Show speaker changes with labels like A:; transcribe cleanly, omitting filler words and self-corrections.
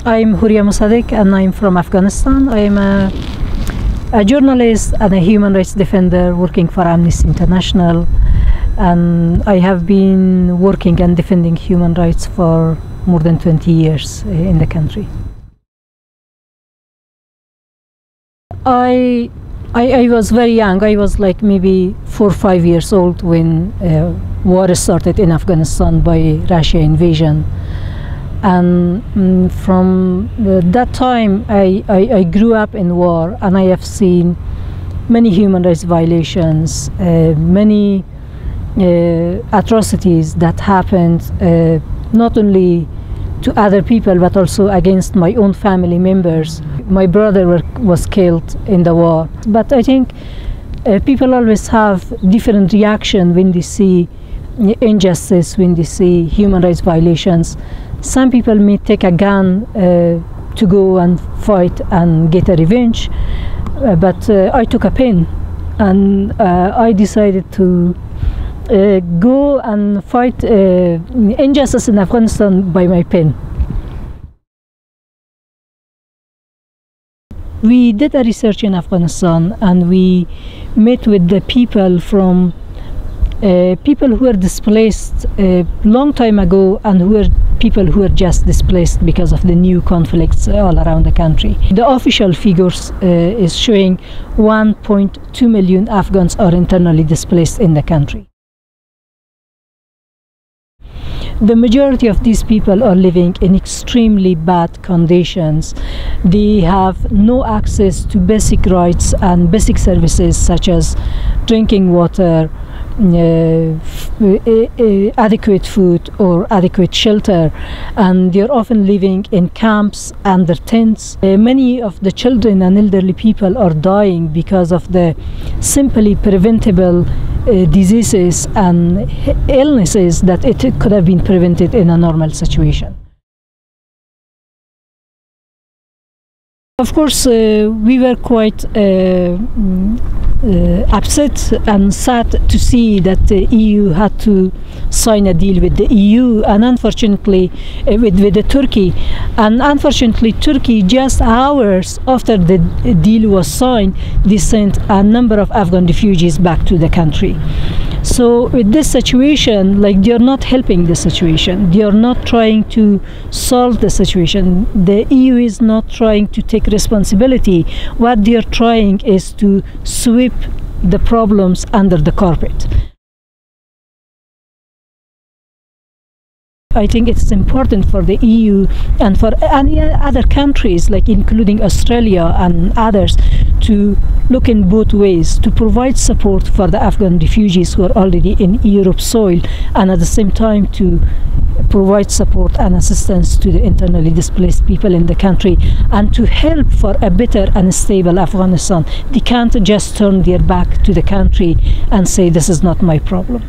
A: I'm Horia Mosadiq and I'm from Afghanistan. I'm a journalist and a human rights defender working for Amnesty International, and I have been working and defending human rights for more than 20 years in the country. I was very young. I was like maybe 4 or 5 years old when war started in Afghanistan by Russia invasion. And from that time I grew up in war, and I have seen many human rights violations, many atrocities that happened not only to other people but also against my own family members. My brother was killed in the war. But I think people always have different reaction when they see injustice, when they see human rights violations. Some people may take a gun to go and fight and get a revenge, but I took a pen and I decided to go and fight injustice in Afghanistan by my pen. We did a research in Afghanistan, and we met with the people from people who were displaced a long time ago, and who were people who were just displaced because of the new conflicts all around the country. The official figures is showing 1.2 million Afghans are internally displaced in the country. The majority of these people are living in extremely bad conditions. They have no access to basic rights and basic services such as drinking water, adequate food or adequate shelter, and they're often living in camps under tents. Many of the children and elderly people are dying because of the simply preventable diseases and illnesses that it could have been prevented in a normal situation. Of course, we were quite upset and sad to see that the EU had to sign a deal with the EU, and unfortunately with the Turkey. And unfortunately, Turkey, just hours after the deal was signed, they sent a number of Afghan refugees back to the country. So with this situation, like, they are not helping the situation. They are not trying to solve the situation. The EU is not trying to take responsibility. What they are trying is to sweep the problems under the carpet. I think it's important for the EU and for any other countries, like including Australia and others, to look in both ways, to provide support for the Afghan refugees who are already in Europe's soil, and at the same time to provide support and assistance to the internally displaced people in the country, and to help for a better and stable Afghanistan. They can't just turn their back to the country and say, this is not my problem.